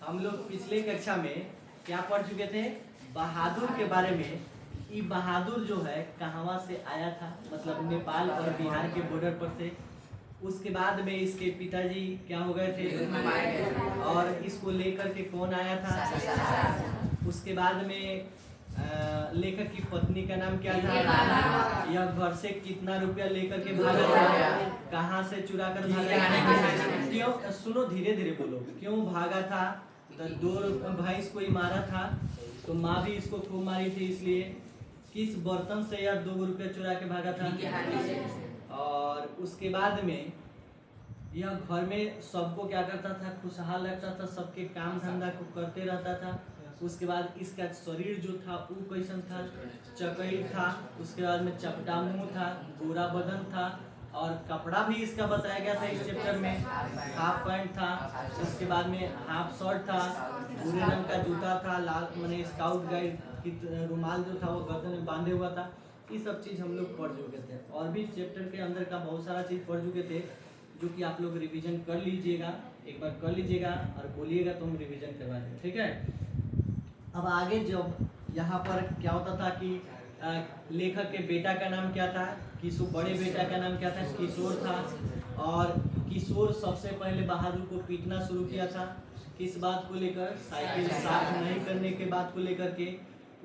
हम लोग पिछले कक्षा में क्या पढ़ चुके थे, बहादुर के बारे में। ये बहादुर जो है कहाँ से आया था, मतलब नेपाल और बिहार के बॉर्डर पर से। उसके बाद में इसके पिताजी क्या हो गए थे और इसको लेकर के कौन आया था। उसके बाद में लेखक की पत्नी का नाम क्या था, यह घर से कितना रुपया लेकर के भागा था, कहाँ से चुरा कर भागा, क्यों, सुनो धीरे धीरे बोलो, क्यों भागा था। तो 2 भाई इसको ही मारा था, तो माँ भी इसको खूब मारी थी, इसलिए किस बर्तन से यह 2 रुपया चुरा के भागा था। और उसके बाद में यह घर में सबको क्या करता था, खुशहाल रखता था, सबके काम धंधा को करते रहता था। उसके बाद इसका शरीर जो था वो कैसन था, चकई था। उसके बाद में चपटा मुंह था, गोरा बदन था, और कपड़ा भी इसका बताया गया था इस चैप्टर में, हाफ पैंट था। उसके बाद में हाफ शर्ट था, भूरे रंग का जूता था, लाल मैंने स्काउट गाइड की रुमाल जो था वो गर्दन में बांधे हुआ था। ये सब चीज़ हम लोग पढ़ चुके थे, और भी चैप्टर के अंदर का बहुत सारा चीज़ पढ़ चुके थे, जो कि आप लोग रिवीजन कर लीजिएगा, एक बार कर लीजिएगा और बोलिएगा तो हम रिवीजन करवा देंगे, ठीक है। अब आगे जब यहाँ पर क्या होता था कि लेखक के बेटा का नाम क्या था, किशोर, बड़े बेटा का नाम क्या था, किशोर था। और किशोर सबसे पहले बहादुर को पीटना शुरू किया था, किस बात को लेकर, साइकिल साफ नहीं करने के बात को लेकर के।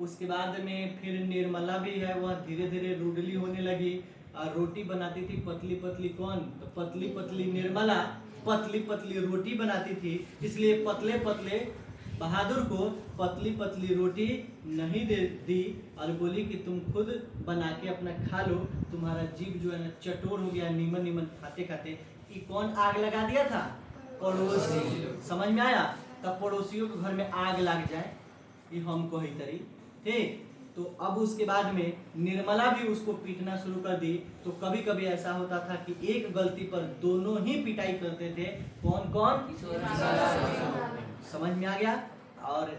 उसके बाद में फिर निर्मला भी है, वह धीरे धीरे रूडली होने लगी, और रोटी बनाती थी पतली पतली, कौन, तो पतली पतली निर्मला पतली पतली रोटी बनाती थी, इसलिए पतले पतले बहादुर को पतली पतली रोटी नहीं दे दी, और बोली कि तुम खुद बना के अपना खा लो, तुम्हारा जीभ जो है ना चटोर हो गया नीमन नीमन खाते खाते। ये कौन आग लगा दिया था, पड़ोसी। समझ में आया, तब पड़ोसियों के घर में आग लग जाए, ये हम कही तरी, ठीक। तो अब उसके बाद में निर्मला भी उसको पीटना शुरू कर दी। तो कभी कभी ऐसा होता था कि एक गलती पर दोनों ही पिटाई करते थे, कौन कौन, समझ में आ गया। और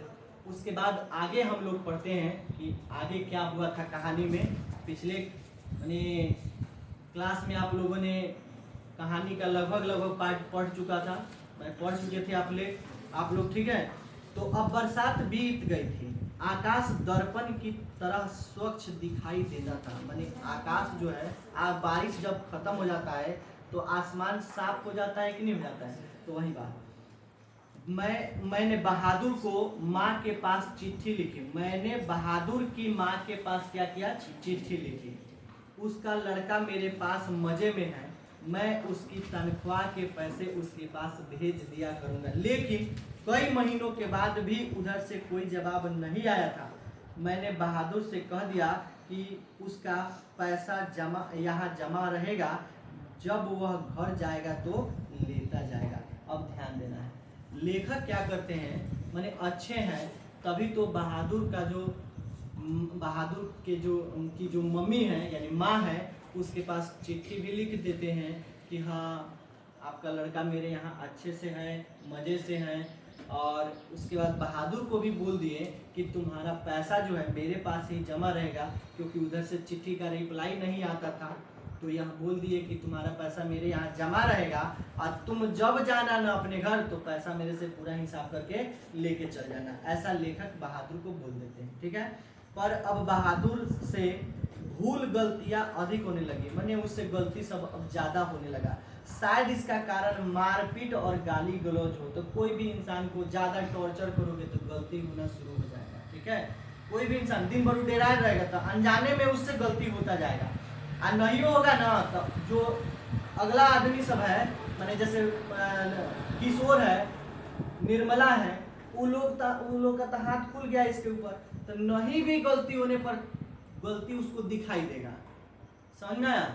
उसके बाद आगे हम लोग पढ़ते हैं कि आगे क्या हुआ था कहानी में। पिछले क्लास में आप लोगों ने कहानी का लगभग पार्ट पढ़ चुका था, मैं पढ़ चुके थे आप लोग, ठीक है। तो अब बरसात बीत गई थी, आकाश दर्पण की तरह स्वच्छ दिखाई देता था। माने आकाश जो है, बारिश जब खत्म हो जाता है तो आसमान साफ हो जाता है कि नहीं हो जाता है, तो वही बात। मैंने बहादुर को माँ के पास चिट्ठी लिखी, मैंने बहादुर की माँ के पास क्या किया, चिट्ठी लिखी। उसका लड़का मेरे पास मजे में है, मैं उसकी तनख्वाह के पैसे उसके पास भेज दिया करूँगा। लेकिन कई महीनों के बाद भी उधर से कोई जवाब नहीं आया था। मैंने बहादुर से कह दिया कि उसका पैसा यहाँ जमा रहेगा, जब वह घर जाएगा तो लेता जाएगा। अब ध्यान देना है, लेखक क्या करते हैं, माने अच्छे हैं, तभी तो बहादुर के जो उनकी जो मम्मी है यानी माँ है, उसके पास चिट्ठी भी लिख देते हैं कि हाँ आपका लड़का मेरे यहाँ अच्छे से है, मज़े से है। और उसके बाद बहादुर को भी बोल दिए कि तुम्हारा पैसा जो है मेरे पास ही जमा रहेगा, क्योंकि उधर से चिट्ठी का रिप्लाई नहीं आता था। तो यह बोल दिए कि तुम्हारा पैसा मेरे यहाँ जमा रहेगा, और तुम जब जाना ना अपने घर तो पैसा मेरे से पूरा हिसाब करके लेके चल जाना। ऐसा लेखक बहादुर को बोल देते हैं, ठीक है। पर अब बहादुर से भूल गलतियां अधिक होने लगी, माने उससे गलती सब अब ज़्यादा होने लगा। शायद इसका कारण मारपीट और गाली गलौज हो। तो कोई भी इंसान को ज़्यादा टॉर्चर करोगे तो गलती होना शुरू हो जाएगा, ठीक है। कोई भी इंसान दिन भर डेरा रहेगा तो अनजाने में उससे गलती होता जाएगा, और नहीं होगा ना तो जो अगला आदमी सब है, माने जैसे किशोर है, निर्मला है, वो लोग का तो हाथ खुल गया इसके ऊपर, तो नहीं भी गलती होने पर गलती उसको दिखाई देगा, समझ में आया।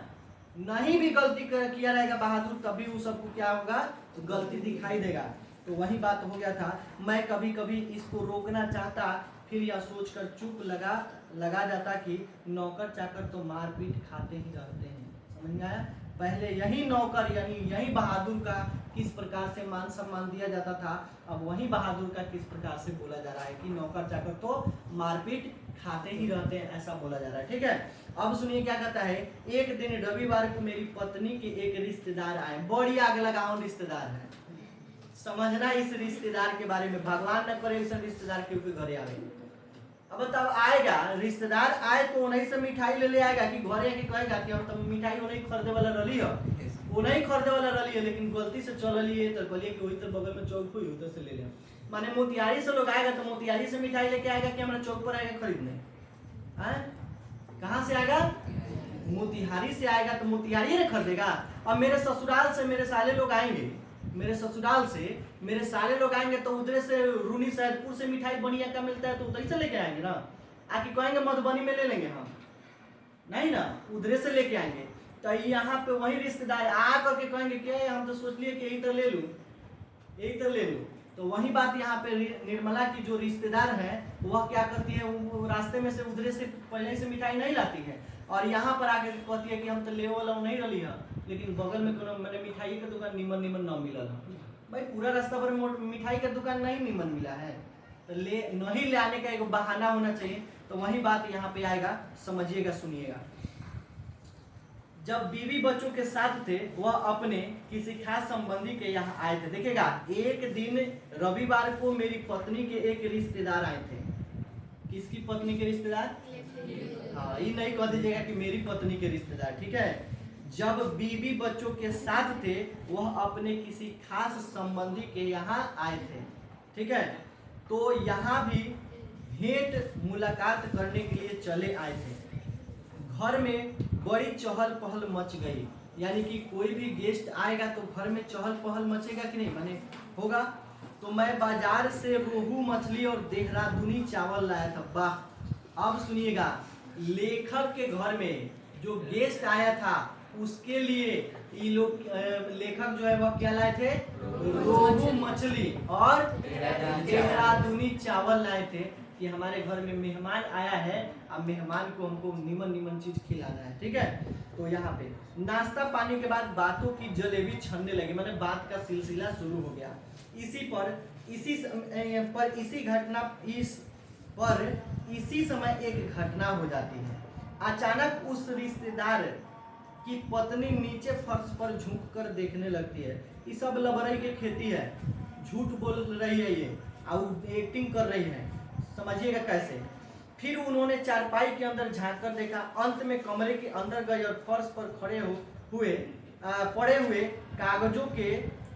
नहीं भी गलती किया रहेगा बहादुर, तभी वो सबको क्या होगा, तो गलती दिखाई देगा। तो वही बात हो गया था। मैं कभी कभी इसको रोकना चाहता, फिर यह सोचकर चुप लगा जाता कि नौकर चाकर तो मारपीट खाते ही रहते हैं, समझ में आया। पहले यही नौकर यानी यही बहादुर का किस प्रकार से मान सम्मान दिया जाता था, अब वही बहादुर का किस प्रकार से बोला जा रहा है कि नौकर चाकर तो मारपीट खाते ही रहते हैं, ऐसा बोला जा रहा है, ठीक है। अब सुनिए क्या कहता है। एक दिन रविवार को मेरी पत्नी के एक रिश्तेदार आए, बड़ी आग लगाओ रिश्तेदार है, समझना इस रिश्तेदार के बारे में, भगवान न करे इस रिश्तेदार के ऊपर घरे आवे। अब तब आएगा रिश्तेदार आए तो उन्हीं से मिठाई ले आएगा कि घरे आके कहेगा कि हम तब मिठाई उन्हीं खरीदे वाला रही है, उन्हीं खरीदे वाला रही है, लेकिन गलती से चल रही है तो कहलिए कि वही तो बगल में चौक हुई उधर से ले लिया। माने मोतिहारी से लोग आएगा तो मोतिहारी से मिठाई लेके आएगा कि हमारा चौक पर आएगा खरीदने? कहाँ से आएगा? मोतिहारी से आएगा तो मोतिहारी ने खरीदेगा। अब मेरे ससुराल से मेरे साले लोग आएंगे, मेरे ससुराल से मेरे सारे लोग आएंगे तो उधर से रूनी सैदपुर से मिठाई बढ़िया का मिलता है तो उधर से लेके आएंगे ना, आके कहेंगे मधुबनी में ले लेंगे हम, नहीं ना, उधर से लेके आएंगे। तो यहाँ पे वही रिश्तेदार आ करके कहेंगे कि हम तो सोच लिए कि यही तो ले लूँ, यही तो ले लूँ। तो वही बात यहाँ पे निर्मला की जो रिश्तेदार है वह क्या करती है, वो रास्ते में से उधर से पहले से मिठाई नहीं लाती है और यहाँ पर आके कहती है कि हम तो ले वाला नहीं रही है, लेकिन बगल में कोनो मैंने मिठाई का दुकान निमन निमन न मिला है। भाई पूरा रास्ता पर मिठाई का दुकान नहीं निमन मिला है तो ले नहीं ले आने का एक बहाना होना चाहिए। तो वही बात यहाँ पे आएगा, समझिएगा, सुनिएगा। जब बीवी बच्चों के साथ थे वह अपने किसी खास संबंधी के यहाँ आए थे। देखिएगा, एक दिन रविवार को मेरी पत्नी के एक रिश्तेदार आए थे। किसकी पत्नी के रिश्तेदार? हाँ, ये नहीं कह दीजिएगा कि मेरी पत्नी के रिश्तेदार, ठीक है। जब बीवी बच्चों के साथ थे वह अपने किसी खास संबंधी के यहाँ आए थे, ठीक है। तो यहाँ भी भेंट मुलाकात करने के लिए चले आए थे। घर में बड़ी चहल पहल मच गई, यानी कि कोई भी गेस्ट आएगा तो घर में चहल पहल मचेगा कि नहीं, माने होगा। तो मैं बाजार से रोहू मछली और देहरादूनी चावल लाया था। वाह! अब सुनिएगा, लेखक के घर में जो गेस्ट आया था उसके लिए ये लोग लेखक जो है वह क्या लाए थे? रोहू मछली और देहरादूनी चावल लाए थे कि हमारे घर में मेहमान आया है, अब मेहमान को हमको निमन निमन चीज खिलाना है, ठीक है। तो यहाँ पे नाश्ता पानी के बाद बातों की जलेबी छनने लगी, मैंने बात का सिलसिला शुरू हो गया। इसी समय एक घटना हो जाती है। अचानक उस रिश्तेदार की पत्नी नीचे फर्श पर झुक कर देखने लगती है। ये सब लबरई के खेती है, झूठ बोल रही है ये और एक्टिंग कर रही है, समझिएगा कैसे। फिर उन्होंने चारपाई के अंदर झांक कर देखा, अंत में कमरे के अंदर गई और फर्श पर पड़े हुए कागजों के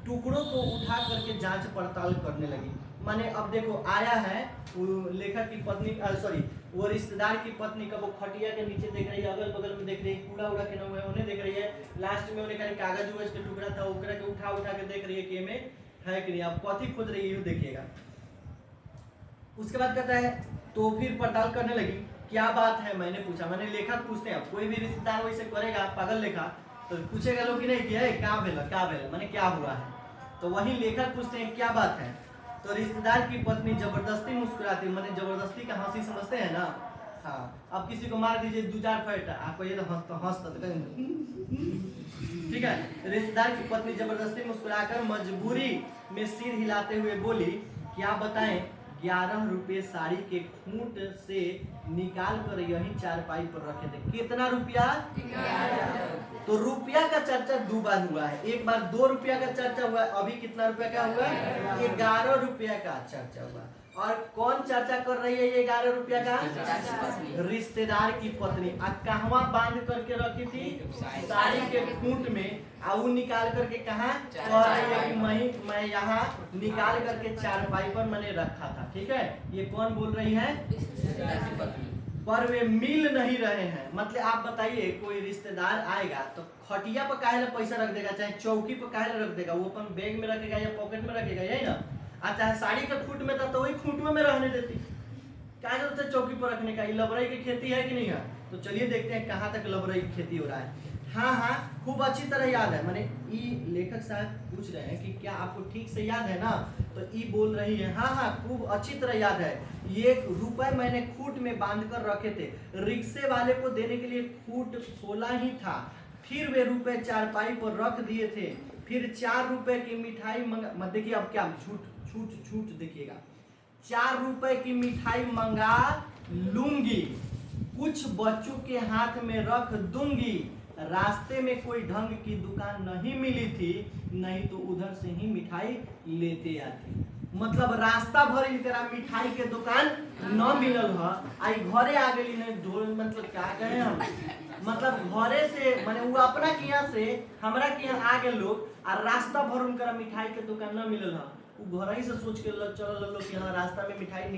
टुकड़ों को उठा करके जांच पड़ताल करने लगी। माने अब देखो, आया है वो लेखक की पत्नी, वो रिश्तेदार की पत्नी का वो खटिया के नीचे देख रही है, अगल बगल में देख रही है, कूड़ा उड़ा के न उन्हें देख रही है, लास्ट में उन्हें कहीं कागज उगज के टुकड़ा था उकरा के उठा के देख रही है कि में है कि नहीं। अब कथी खोज रही है देखिएगा। उसके बाद कहता है तो फिर पड़ताल करने लगी, क्या बात है मैंने पूछा। मैंने लेखक पूछते हैं, कोई भी रिश्तेदार वैसे करेगा पागल लेखा तो पूछेगा लोग कि नहीं कि क्या भेला माने क्या हुआ है। तो वही लेखक पूछते हैं क्या बात है। तो रिश्तेदार की पत्नी जबरदस्ती मुस्कुराती, माने जबरदस्ती का हंसी समझते हैं ना। हाँ, अब किसी को मार दीजिए 2-4 फैट, आपको ये तो हंसता ठीक है। रिश्तेदार की पत्नी जबरदस्ती मुस्कुराकर मजबूरी में सिर हिलाते हुए बोली, क्या बताएं, 11 रुपए साड़ी के खूंट से निकाल कर यही चारपाई पर रखे थे। कितना रुपया? 11। तो रुपया का चर्चा 2 बार हुआ है, एक बार 2 रुपया का चर्चा हुआ, अभी कितना रुपया का हुआ? 11 रुपया का चर्चा हुआ। और कौन चर्चा कर रही है ये 11 रुपया का? रिश्तेदार की पत्नी। कहवा बांध करके रखी थी? साड़ी के खूंट में। वो निकाल करके कहा मैं यहाँ निकाल करके चारपाई पर मैंने रखा था, ठीक है। ये कौन बोल रही है? पर वे मिल नहीं रहे हैं। मतलब आप बताइए, कोई रिश्तेदार आएगा तो खटिया पर काहे पैसा रख देगा, चाहे चौकी पर काहे रख देगा, वो अपन बैग में रखेगा या पॉकेट में रखेगा, यही ना। चाहे साड़ी का खूंट में था तो वही खूंट में रहने देती, क्या जरूरत है चौकी पर रखने का। ये लबरई की खेती है कि नहीं है? तो चलिए देखते हैं कहाँ तक लबरई की खेती हो रहा है। हाँ, खूब अच्छी तरह याद है। माने ई लेखक साहब पूछ रहे हैं कि क्या आपको ठीक से याद है ना। तो ई बोल रही है हाँ, खूब अच्छी तरह याद है। ये रुपए मैंने खूंट में बांध कर रखे थे, रिक्शे वाले को देने के लिए खूंट खोला ही था, फिर वे रुपए चारपाई पर रख दिए थे, फिर 4 रुपए की मिठाई मत देखिए, अब क्या छूट देखिएगा। 4 रुपए की मिठाई मंगा लूंगी, कुछ बच्चों के हाथ में रख दूंगी, रास्ते में कोई ढंग की दुकान नहीं मिली थी, नहीं तो उधर से ही मिठाई लेते आते। मतलब रास्ता भर इनकरा मिठाई के दुकान न मिलल है, आई घरे आ गई ने ढोल, मतलब क्या कहे हम, मतलब घरे से माने वो अपना किया से हमरा के यहाँ आ गए लोग, और रास्ता भर उनकरा मिठाई के दुकान न मिलल है। वो घर ही से सोच के चल लो कि हाँ रास्ता में मिठाई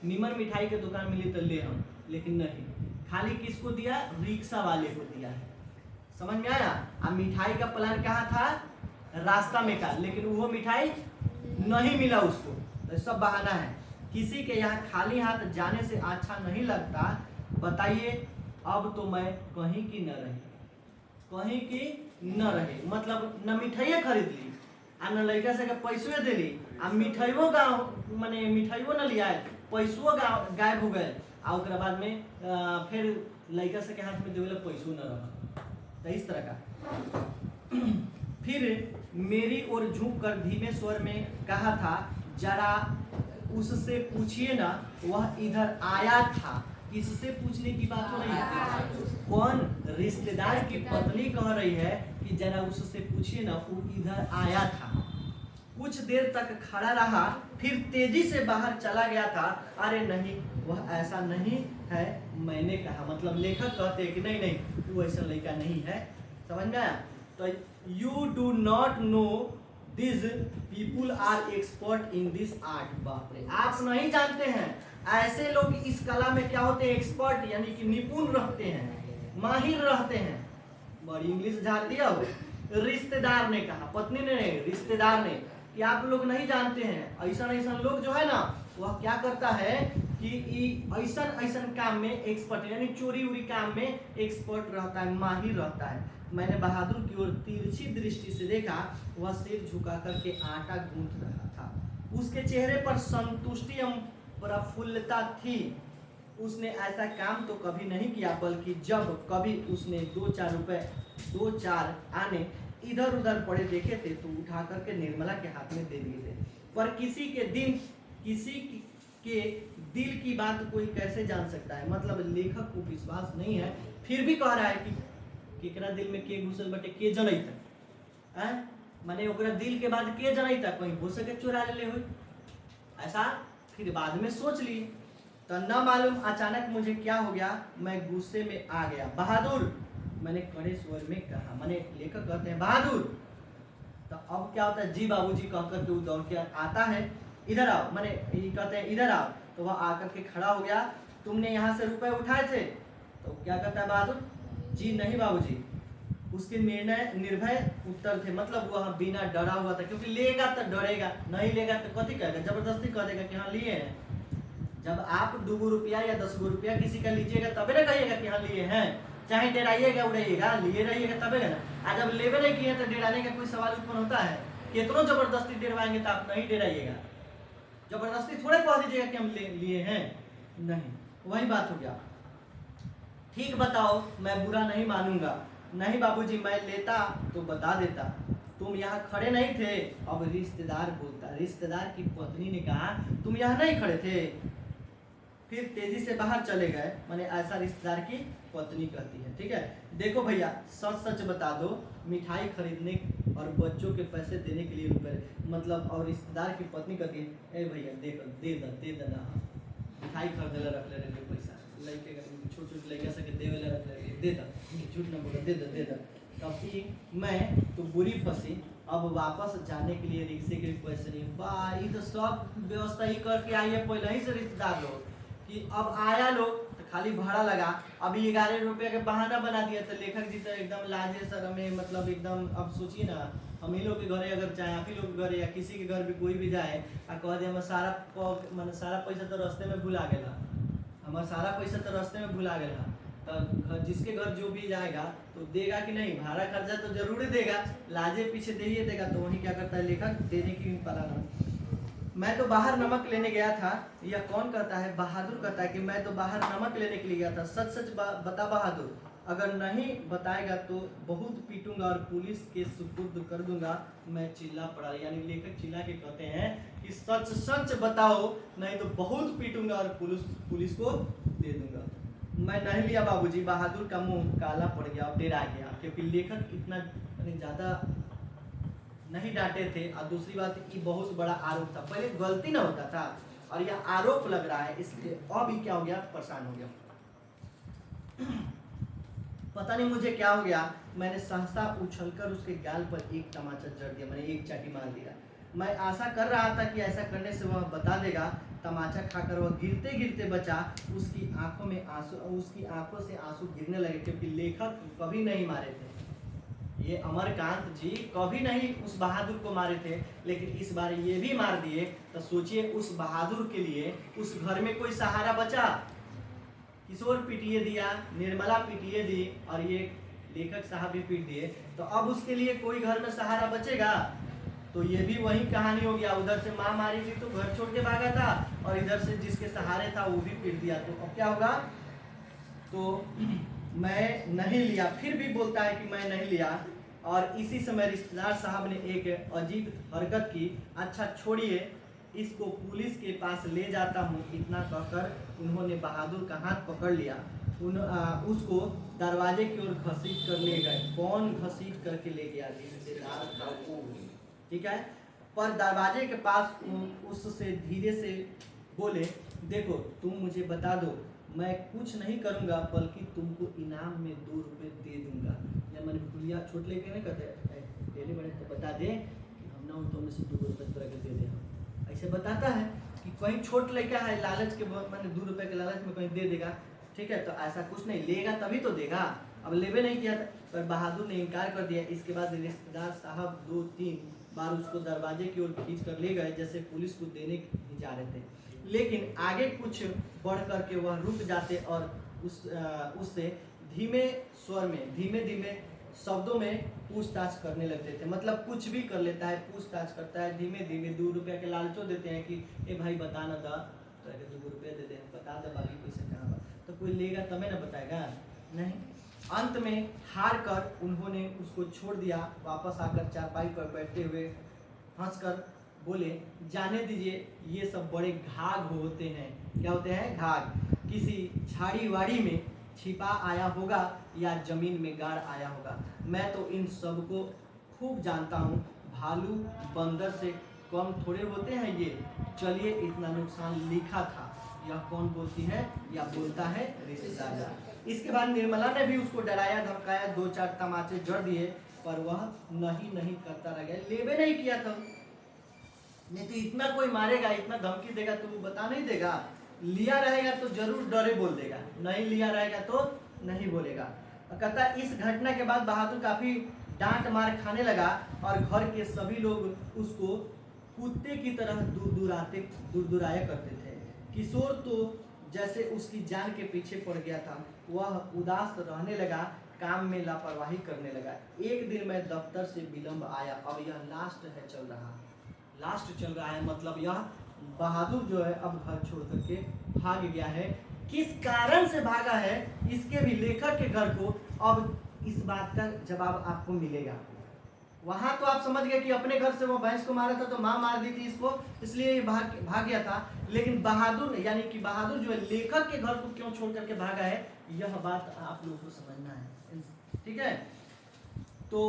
नीमन मिठाई के दुकान मिली तो ले हम, लेकिन नहीं, खाली किसको दिया, रिक्शा वाले को दिया है। समझ में आया? अब मिठाई का प्लान कहाँ था, रास्ता में का, लेकिन वो मिठाई नहीं मिला उसको, तो सब बहाना है। किसी के यहाँ खाली हाथ जाने से अच्छा नहीं लगता। बताइए, अब तो मैं कहीं की न रही, कहीं की न रही, मतलब न मिठाइया खरीद ली आ न लड़का से पैसो दे ली, आ मिठाइयो गाँव माने मिठाइयो न लिया, पैसो गायब हो गए, आ ओकरा बाद में फिर लड़का से के हाथ में देवे पैसो न रहा। तो इस तरह का। फिर मेरी ओर झुक कर धीमे स्वर में कहा था, जरा उससे पूछिए ना, वह इधर आया था। किससे पूछने की बात हो रही है? कौन? रिश्तेदार की पत्नी कह रही है कि जरा उससे पूछिए ना, वो इधर आया था। कुछ देर तक खड़ा रहा, फिर तेजी से बाहर चला गया था। अरे नहीं, वह ऐसा नहीं है, मैंने कहा। मतलब लेखक कहते हैं कि नहीं नहीं, वो ऐसा लड़का नहीं है। समझ में आया? तो you do not know this people are expert in this art. बाप रे, आप नहीं जानते हैं ऐसे लोग इस कला में क्या होते हैं, एक्सपर्ट यानी कि निपुण रहते हैं, माहिर रहते हैं। बड़ी इंग्लिश झाड़ दिया हो। रिश्तेदार ने कहा, पत्नी ने नहीं, रिश्तेदार ने, कि आप लोग नहीं जानते हैं ऐसा ऐसा लोग जो है ना, वह क्या करता है कि ऐसा काम में एक्सपर्ट, यानी चोरी उरी काम में एक्सपर्ट रहता है, माहिर रहता है। मैंने बहादुर की ओर तिरछी दृष्टि से देखा, वह सिर झुका करके आटा गूंथ रहा था। उसके चेहरे पर संतुष्टि एवं प्रफुल्लता थी। उसने ऐसा काम तो कभी नहीं किया, बल्कि जब कभी उसने 2-4 आने इधर उधर पड़े देखे थे तो उठा करके निर्मला के हाथ में दे दिए थे। पर किसी के दिल की बात कोई कैसे जान सकता है? मतलब लेखक को विश्वास नहीं है, फिर भी कह रहा है कि केकरा दिल में के घुसल बटे के जनैता है, माने ओकरा दिल के बाद के जनैता, कहीं हो सके चुरा ले हो, ऐसा फिर बाद में सोच ली। तो न मालूम अचानक मुझे क्या हो गया, मैं गुस्से में आ गया। बहादुर, मैंने कड़े स्वर में कहा। माने लेखक कहते हैं बहादुर, तो अब क्या होता है, जी बाबूजी कहकर के वो दौड़ के आता है, इधर आओ, माने ये कहते हैं इधर आओ, तो वह आकर के खड़ा हो गया। तुमने यहाँ से रुपए उठाए थे? तो क्या कहता है बहादुर, जी नहीं बाबूजी। उसके निर्भय उत्तर थे, मतलब वह बिना डरा हुआ था, क्योंकि लेगा तो डरेगा, नहीं लेगा तो कथी कहेगा, जबरदस्ती कह देगा कि हाँ लिए हैं। जब आप 2 रुपया या 10 रुपया किसी का लीजिएगा तबे ना कहिएगा कि हाँ लिए हैं, चाहे डराइएगा उड़ाइएगा, लिए रहिएगा तबे ना। आज जब लेवे नहीं किए तो डराने का कोई सवाल उत्पन्न होता है? कितनों जबरदस्ती डरवाएंगे तो आप नहीं डराइएगा, जबरदस्ती थोड़े कह दीजिएगा कि हम लिए हैं, नहीं। वही बात हो गया। ठीक बताओ, मैं बुरा नहीं मानूंगा। नहीं बाबूजी, मैं लेता तो बता देता, तुम यहाँ खड़े नहीं थे। अब रिश्तेदार बोलता, रिश्तेदार की पत्नी ने कहा तुम यहाँ नहीं खड़े थे। फिर तेजी से बाहर चले गए, माने ऐसा रिश्तेदार की पत्नी कहती है। ठीक है, देखो भैया, सच सच बता दो, मिठाई खरीदने और बच्चों के पैसे देने के लिए रुपए, मतलब, और रिश्तेदार की पत्नी कहती है, ए भैया दे देना, मिठाई खरीदे ला रख ले रे पैसा, लड़के छोट लड़का से देवे ला रख ले, दे दा, झूठ न बोला, दे दा। तब मैं तो बुरी फंसी, अब वापस जाने के लिए रिक्शे के पैसे नहीं। वाह, ये तो सब व्यवस्था ही करके आई है पहले ही से रिश्तेदार लोग, कि अब आया लोग तो खाली भाड़ा लगा। अभी 11 रुपये का बहाना बना दिया, तो लेखक जी तो एकदम लाजे शर्म, मतलब एकदम। अब सोचिए ना, हम ही लोग के घरे अगर चाहे आप ही लोग के घरे या किसी के घर भी कोई भी जाए आ कह दे हमारा सारा पैसा तो रास्ते में भुला गया, हमारा सारा पैसा तो रास्ते में भुला गया, तो जिसके घर जो भी जाएगा तो देगा कि नहीं, भाड़ा खर्चा तो जरूर देगा, लाजे पीछे दे ही देगा। तो वही क्या करता है लेखक, देने की पलाना। मैं तो बाहर नमक लेने गया था। यह कौन कहता है? बहादुर कहता है कि मैं तो बाहर नमक लेने के लिए गया था। सच सच बता बहादुर, अगर नहीं बताएगा तो बहुत पीटूंगा और पुलिस के सुपुर्द कर दूंगा। मैं चिल्ला पड़ा, यानी लेखक चिल्ला के कहते हैं कि सच सच बताओ, नहीं तो बहुत पीटूंगा और पुलिस को दे दूंगा। मैं नहीं लिया बाबूजी। बहादुर का मुंह काला पड़ गया और डरा गया, क्योंकि लेखक इतना ज़्यादा नहीं डांटे थे, और दूसरी बात ये बहुत बड़ा आरोप था। पहले गलती ना होता था और यह आरोप लग रहा है, इसलिए अब ही क्या हो गया, परेशान हो गया। पता नहीं मुझे क्या हो गया, मैंने सहसा उछलकर उसके गाल पर एक तमाचा जड़ दिया, मैंने एक चाटी मार दिया। मैं आशा कर रहा था कि ऐसा करने से वह बता देगा। तमाचा खाकर वह गिरते गिरते बचा। उसकी आंखों से आंसू गिरने लगे, क्योंकि लेखक कभी नहीं मारे थे, ये अमरकांत जी कभी नहीं उस बहादुर को मारे थे, लेकिन इस बार ये भी मार दिए। तो सोचिए उस बहादुर के लिए उस घर में कोई सहारा बचा? किशोर पीटिए दिया, निर्मला पीटिए दी, और ये लेखक साहब भी पीट दिए, तो अब उसके लिए कोई घर में सहारा बचेगा? तो ये भी वही कहानी हो गया। उधर से माँ मारी थी तो घर छोड़ के भागा था, और इधर से जिसके सहारे था वो भी पीट दिया। तो अब क्या होगा? तो मैं नहीं लिया, फिर भी बोलता है कि मैं नहीं लिया। और इसी समय रिश्तेदार साहब ने एक अजीब हरकत की। अच्छा छोड़िए, इसको पुलिस के पास ले जाता हूँ, इतना कहकर उन्होंने बहादुर का हाथ पकड़ लिया। उसको दरवाजे की ओर घसीट कर ले गए। कौन घसीट करके ले गया? रिश्तेदार था वो, ठीक है। पर दरवाजे के पास उससे धीरे से बोले, देखो तुम मुझे बता दो, मैं कुछ नहीं करूंगा, बल्कि तुमको इनाम में 2 रुपये दे दूंगा। या मैंने भूलिया छोट लेके नहीं कहते डेली बड़े तो बता दे कि हम ना तुमने से 2 रुपये तरह के दे दे। ऐसे बताता है कि कहीं छोट लेके है, लालच के मैंने 2 रुपये के लालच में कहीं दे देगा, ठीक है। तो ऐसा कुछ नहीं, लेगा तभी तो देगा। अब लेवे नहीं किया था, पर बहादुर ने इनकार कर दिया। इसके बाद रिश्तेदार साहब 2-3 बार उसको दरवाजे की ओर खींच कर ले गए, जैसे पुलिस को देने ही जा रहे थे। लेकिन आगे कुछ बढ़ करके वह रुक जाते और उससे धीमे स्वर में, धीमे धीमे शब्दों में पूछताछ करने लगते थे। मतलब कुछ भी कर लेता है, पूछताछ करता है धीमे धीमे। 2 रुपये के लालचो देते हैं कि ए भाई बता ना दा, तो 2 रुपये दे दे, बता दे बाकी पैसे कहाँ। तो कोई लेगा तब ना बताएगा, नहीं। अंत में हार कर उन्होंने उसको छोड़ दिया। वापस आकर चारपाई पर बैठते हुए हंसकर बोले, जाने दीजिए, ये सब बड़े घाघ होते हैं। क्या होते हैं? घाघ। किसी झाड़ी वाड़ी में छिपा आया होगा या जमीन में गाड़ आया होगा। मैं तो इन सबको खूब जानता हूँ। भालू बंदर से कम थोड़े होते हैं ये। चलिए, इतना नुकसान लिखा था। यह कौन बोलती है या बोलता है? रिश्तेदार। इसके बाद निर्मला ने भी उसको डराया धमकाया, 2-4 तमाचे जड़ दिए, पर वह नहीं करता रह गया। लेवे नहीं किया था, नहीं तो इतना कोई मारेगा, इतना धमकी देगा तो वो बता नहीं देगा। लिया रहेगा तो जरूर डरे बोल देगा, नहीं लिया रहेगा तो नहीं बोलेगा। कहता इस घटना के बाद बहादुर काफी डांट मार खाने लगा, और घर के सभी लोग उसको कुत्ते की तरह दूर-दूराया करते थे। किशोर तो जैसे उसकी जान के पीछे पड़ गया था। वह उदास रहने लगा, काम में लापरवाही करने लगा। एक दिन मैं दफ्तर से विलंब आया। अब यह लास्ट चल रहा है, मतलब यह बहादुर जो है अब घर छोड़ करके भाग गया है। किस कारण से भागा है, इसके भी लेखक के घर को अब इस बात का जवाब आपको मिलेगा। वहां तो आप समझ गए कि अपने घर से वो भैंस को मारा था तो माँ मार दी थी इसको, इसलिए ये भाग गया था। लेकिन बहादुर यानी कि बहादुर जो है लेखक के घर को क्यों छोड़ करके भागा है, यह बात आप लोगों को समझना है, ठीक है। तो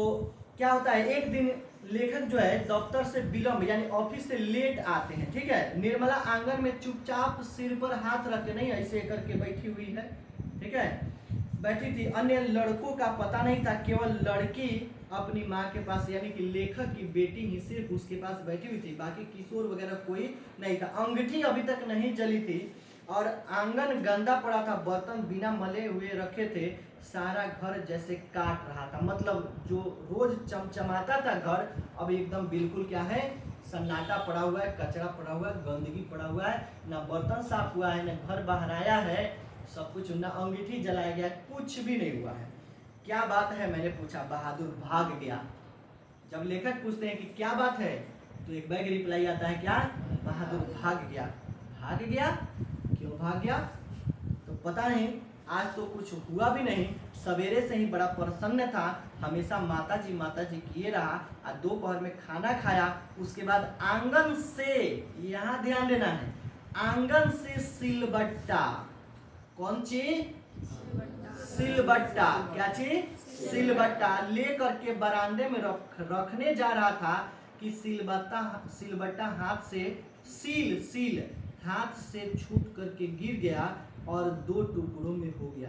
क्या होता है, एक दिन लेखक जो है दफ्तर से विलंब यानी ऑफिस से लेट आते हैं, ठीक है। निर्मला आंगन में चुपचाप सिर पर हाथ रख के, नहीं ऐसे करके बैठी हुई है, ठीक है, बैठी थी। अन्य लड़कों का पता नहीं था, केवल लड़की अपनी माँ के पास यानी कि लेखक की बेटी ही सिर्फ उसके पास बैठी हुई थी। बाकी किशोर वगैरह कोई नहीं था। अंगूठी अभी तक नहीं जली थी और आंगन गंदा पड़ा था, बर्तन बिना मले हुए रखे थे। सारा घर जैसे काट रहा था, मतलब जो रोज चमचमाता था घर, अब एकदम बिल्कुल क्या है, सन्नाटा पड़ा हुआ है, कचरा पड़ा हुआ है, गंदगी पड़ा हुआ है, ना बर्तन साफ हुआ है, ना घर बहराया है, सब कुछ, ना अंगूठी जलाया गया, कुछ भी नहीं हुआ है। क्या बात है, मैंने पूछा। बहादुर भाग गया। जब लेखक पूछते हैं कि क्या बात है, तो एक बैग रिप्लाई आता है, क्या? बहादुर भाग गया। भाग गया? क्यों भाग गया? तो पता नहीं, आज तो कुछ हुआ भी नहीं। सवेरे से ही बड़ा प्रसन्न था, हमेशा माताजी किए रहा। और दोपहर में खाना खाया, उसके बाद आंगन से, यहाँ ध्यान देना है, आंगन से सिलबट्टा, कौन चीज? सिलबट्टा, क्या चीज? सिलबट्टा लेकर के बरामदे में रखने जा रहा था कि सिलबट्टा हाथ से सील हाथ से छूट करके गिर गया और 2 टुकड़ों में हो गया।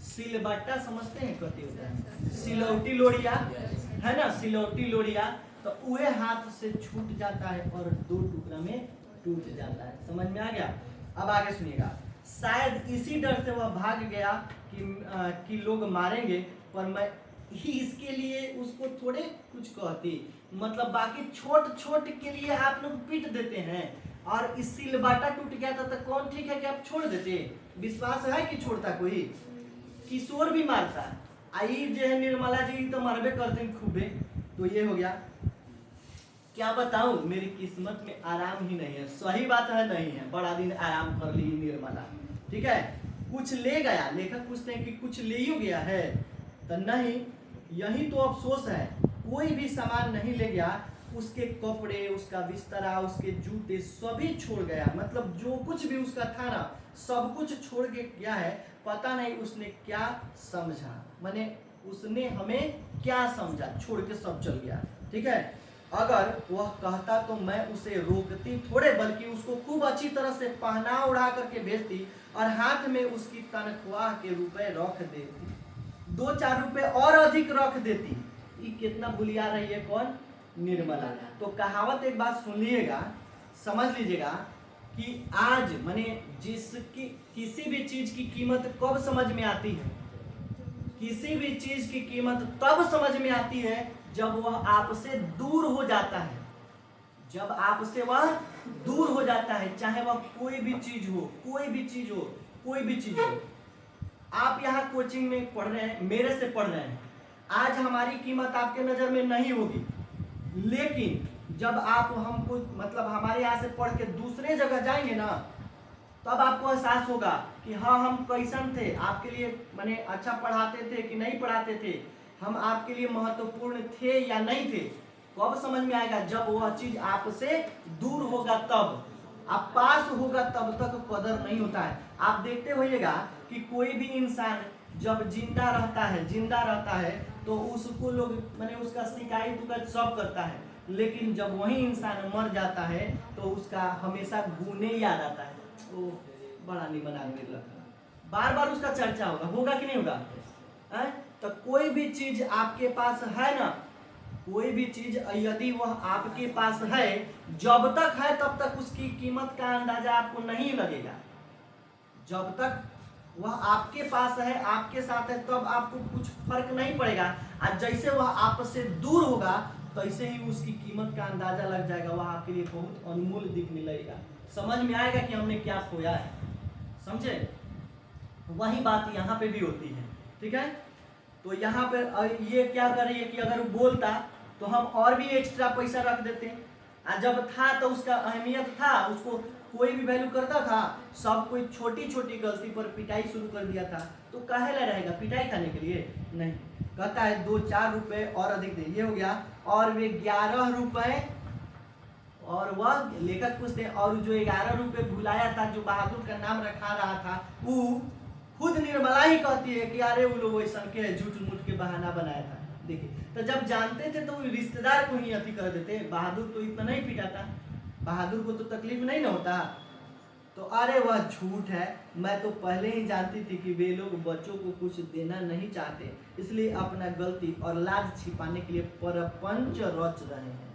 सिलबट्टा समझते हैं कथी होता है? सिलौटी लोढ़िया है ना, सिलौटी लोढ़िया। तो वह हाथ से छूट जाता है और 2 टुकड़ा में टूट जाता है। समझ में आ गया? अब आगे सुनिएगा। शायद इसी डर से वह भाग गया कि लोग मारेंगे, पर मैं ही इसके लिए उसको थोड़े कुछ कहती। मतलब बाकी छोट छोट के लिए आप लोग पीट देते हैं, और इस सिलबट्टा टूट गया था तो कौन ठीक है कि आप छोड़ देते? विश्वास है कि छोड़ता कोई? किशोर भी मारता है, आई जो है निर्मला जी तो मरबे करते हैं खूबे। तो ये हो गया। क्या बताऊं, मेरी किस्मत में आराम ही नहीं है। सही बात है, नहीं है। बड़ा दिन आराम कर ली निर्मला, ठीक है। कुछ ले गया, लेखक पूछते हैं कि कुछ ले ही गया है? तो नहीं, यही तो अफसोस है। कोई भी सामान नहीं ले गया। उसके कपड़े, उसका बिस्तरा, उसके जूते सभी छोड़ गया। मतलब जो कुछ भी उसका था ना, सब कुछ छोड़ के गया है। पता नहीं उसने क्या समझा, माने उसने हमें क्या समझा, छोड़ के सब चल गया, ठीक है। अगर वह कहता तो मैं उसे रोकती थोड़े, बल्कि उसको खूब अच्छी तरह से पहना उड़ा करके भेजती और हाथ में उसकी तनख्वाह के रुपए रख देती, 2-4 रुपए और अधिक रख देती। ये कितना भुलिया रही है, कौन? निर्मला। तो कहावत एक बात सुन लीजिएगा, समझ लीजिएगा कि आज माने जिसकी किसी भी चीज की कीमत कब समझ में आती है? किसी भी चीज की कीमत तब समझ में आती है जब वह आपसे दूर हो जाता है। जब आपसे वह दूर हो जाता है, चाहे वह कोई भी चीज हो, कोई भी चीज हो, कोई भी चीज हो। आप यहाँ कोचिंग में पढ़ रहे हैं, मेरे से पढ़ रहे हैं। आज हमारी कीमत आपके नजर में नहीं होगी, लेकिन जब आप हमको मतलब हमारे यहाँ से पढ़ के दूसरे जगह जाएंगे ना, तब आपको एहसास होगा कि हाँ हम कैसन थे, आपके लिए माने अच्छा पढ़ाते थे कि नहीं पढ़ाते थे, हम आपके लिए महत्वपूर्ण थे या नहीं थे। कब समझ में आएगा? जब वह चीज आपसे दूर होगा तब। आप पास होगा तब तक कदर नहीं होता है। आप देखते होइएगा कि कोई भी इंसान जब जिंदा रहता है तो उसको लोग माने उसका शिकायत उकायत सब करता है, लेकिन जब वही इंसान मर जाता है तो उसका हमेशा गुने याद आता है। ओ बड़ा निमन आदमी लगा, बार बार उसका चर्चा होगा कि नहीं होगा? तो कोई भी चीज आपके पास है ना, कोई भी चीज यदि वह आपके पास है, जब तक है तब तक उसकी कीमत का अंदाजा आपको नहीं लगेगा। जब तक वह आपके पास है, आपके साथ है, तब आपको कुछ फर्क नहीं पड़ेगा। और जैसे वह आपसे दूर होगा तैसे ही उसकी कीमत का अंदाजा लग जाएगा। वह आपके लिए बहुत अनमोल दिखने लगेगा। समझ में आएगा कि हमने क्या खोया है, समझे? वही बात यहाँ पे भी होती है, ठीक है। तो यहाँ पे ये क्या कर रही है कि अगर वो बोलता तो हम और भी एक्स्ट्रा पैसा रख देते। जब था तो उसका अहमियत था, उसको कोई भी वैल्यू करता था। सब कोई छोटी छोटी गलती पर पिटाई शुरू कर दिया था, तो काहे ला रहेगा पिटाई खाने के लिए? नहीं, कहता है 2-4 रुपए और अधिक दे। ये हो गया। और वे 11 रुपए, और वह लेखक पूछते हैं और जो 11 रुपए भुलाया था, जो बहादुर का नाम रखा रहा था, वो खुद निर्मला ही कहती है कि अरे वो लोग वैसा के झूठ मूठ के बहाना बनाया था। देखिए, तो जब जानते थे तो रिश्तेदार को ही अति कर देते। बहादुर तो इतना नहीं पिटाता, बहादुर को तो तकलीफ नहीं ना होता। तो अरे वह झूठ है, मैं तो पहले ही जानती थी कि वे लोग बच्चों को कुछ देना नहीं चाहते, इसलिए अपना गलती और लाज छिपाने के लिए परपंच रच रहे हैं।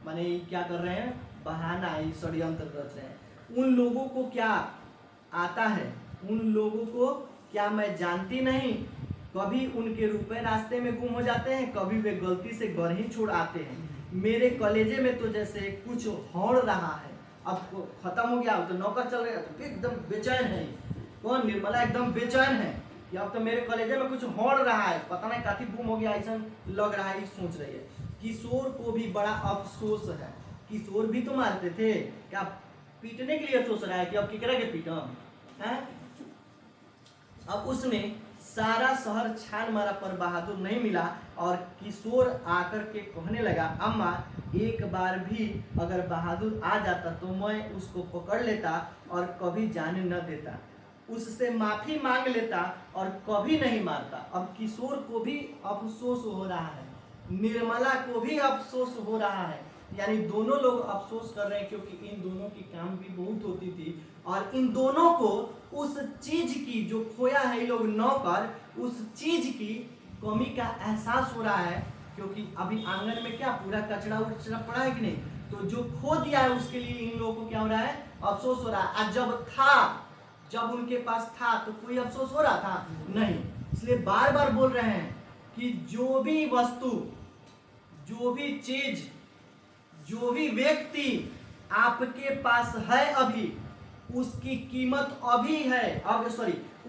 माने क्या कर रहे हैं? बहाना, षड्यंत्र रच रहे हैं। उन लोगों को क्या आता है? उन लोगों को क्या मैं जानती नहीं? कभी उनके रुपए रास्ते में गुम हो जाते हैं, कभी वे गलती से घर ही छोड़ आते हैं। मेरे कलेजे में तो जैसे कुछ हौड़ रहा है। अब खत्म हो गया तो नौकर चल गया तो एकदम बेचैन है। कौन? निर्मला एकदम बेचैन है कि अब तो मेरे कलेजे में कुछ हौड़ रहा है, पता नहीं काफी गुम हो गया, ऐसा लग रहा है, सोच रही है। किशोर को भी बड़ा अफसोस है। किशोर भी तो मारते थे, क्या पीटने के लिए सोच रहा है कि अब किकरा के पीटम है? अब उसने सारा शहर छान मारा पर बहादुर नहीं मिला, और किशोर आकर के कहने लगा, अम्मा एक बार भी अगर बहादुर आ जाता तो मैं उसको पकड़ लेता और कभी जाने न देता। उससे माफी मांग लेता और कभी नहीं मारता। अब किशोर को भी अफसोस हो रहा है, निर्मला को भी अफसोस हो रहा है, यानी दोनों लोग अफसोस कर रहे हैं क्योंकि इन दोनों की काम भी बहुत होती थी और इन दोनों को उस चीज की जो खोया है ये लोग नौकर, उस चीज की कमी का एहसास हो रहा है क्योंकि अभी आंगन में क्या पूरा कचरा उचरा पड़ा है कि नहीं, तो जो खो दिया है उसके लिए इन लोगों को क्या हो रहा है, अफसोस हो रहा है। जब उनके पास था तो कोई अफसोस हो रहा था नहीं, इसलिए बार बार बोल रहे हैं कि जो भी वस्तु, जो भी चीज, जो भी व्यक्ति आपके पास है अभी, उसकी कीमत अभी है,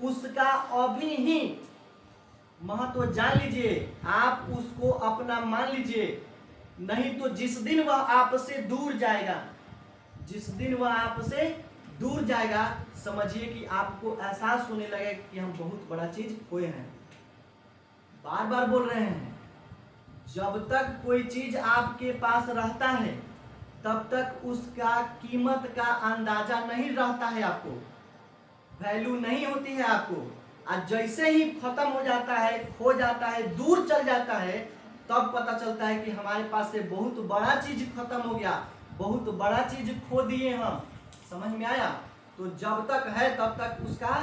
उसका अभी ही महत्व जान लीजिए, आप उसको अपना मान लीजिए, नहीं तो जिस दिन वह आपसे दूर जाएगा, जिस दिन वह आपसे दूर जाएगा, समझिए कि आपको एहसास होने लगेगा कि हम बहुत बड़ा चीज खोए हैं। बार बार बोल रहे हैं, जब तक कोई चीज आपके पास रहता है तब तक उसका कीमत का अंदाजा नहीं रहता है, आपको वैल्यू नहीं होती है आपको। आज जैसे ही खत्म हो जाता है, खो जाता है, दूर चल जाता है, तब पता चलता है कि हमारे पास से बहुत बड़ा चीज खत्म हो गया, बहुत बड़ा चीज खो दिए हम। समझ में आया? तो जब तक है तब तक उसका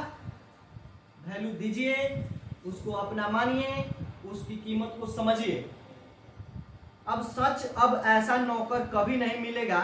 वैल्यू दीजिए, उसको अपना मानिए, उसकी कीमत को समझिए। अब सच, अब ऐसा नौकर कभी नहीं मिलेगा।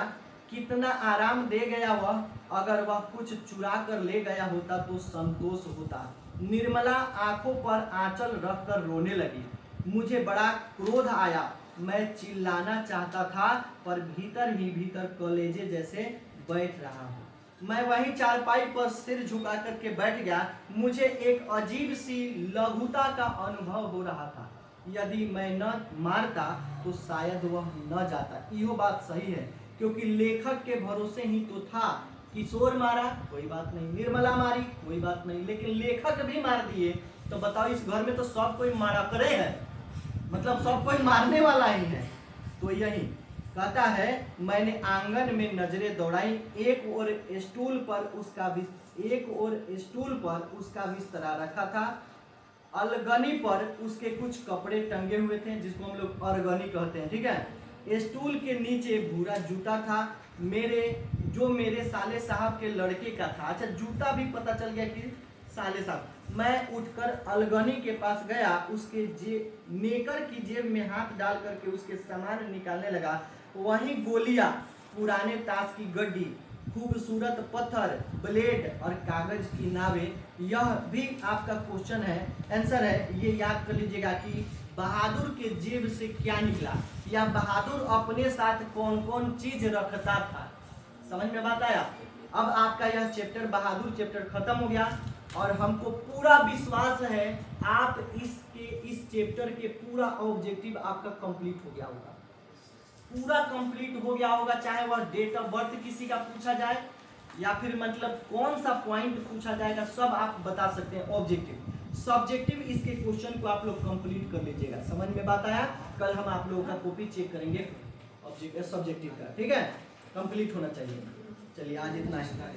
कितना आराम दे गया वह, अगर वह कुछ चुरा कर ले गया होता तो संतोष होता। निर्मला आंखों पर आंचल रखकर रोने लगी। मुझे बड़ा क्रोध आया, मैं चिल्लाना चाहता था पर भीतर ही भीतर कलेजे जैसे बैठ रहा हूँ। मैं वहीं चारपाई पर सिर झुका करके बैठ गया। मुझे एक अजीब सी लघुता का अनुभव हो रहा था। यदि मैं न मारता तो शायद वह न जाता। यो बात सही है, क्योंकि लेखक के भरोसे ही तो था। किशोर मारा कोई बात नहीं, निर्मला मारी कोई बात नहीं, लेकिन लेखक भी मार दिए तो बताओ, इस घर में तो सब कोई मारा करे है, मतलब सब कोई मारने वाला ही है। तो यही कहता है, मैंने आंगन में नजरें दौड़ाई, एक और स्टूल पर उसका बिस्तरा रखा था। अलगनी पर उसके कुछ कपड़े टंगे हुए थे, जिसको हम लोग अरगनी कहते हैं, ठीक है। स्टूल के नीचे भूरा जूता था, मेरे साले साहब के लड़के का था। अच्छा, जूता भी पता चल गया कि साले साहब। मैं उठकर अलगनी के पास गया, उसके नेकर की जेब में हाथ डाल करके उसके सामान निकालने लगा। वहीं गोलियां, पुराने ताश की गड्डी, खूबसूरत पत्थर, ब्लेड और कागज की नावें। यह भी आपका क्वेश्चन है, आंसर है, ये याद कर लीजिएगा कि बहादुर के जेब से क्या निकला, या बहादुर अपने साथ कौन कौन चीज रखता था। समझ में बात आया? अब आपका यह चैप्टर, बहादुर चैप्टर खत्म हो गया और हमको पूरा विश्वास है आप इस चैप्टर के पूरा ऑब्जेक्टिव आपका कंप्लीट हो गया होगा, पूरा कंप्लीट हो गया होगा। चाहे वह डेट ऑफ बर्थ किसी का पूछा जाए या फिर मतलब कौन सा पॉइंट पूछा जाएगा, सब आप बता सकते हैं। ऑब्जेक्टिव, सब्जेक्टिव, इसके क्वेश्चन को आप लोग कंप्लीट कर लीजिएगा। समझ में बात आया? कल हम आप लोगों का कॉपी चेक करेंगे ऑब्जेक्टिव सब्जेक्टिव का, ठीक है, कंप्लीट होना चाहिए। चलिए आज इतना ही।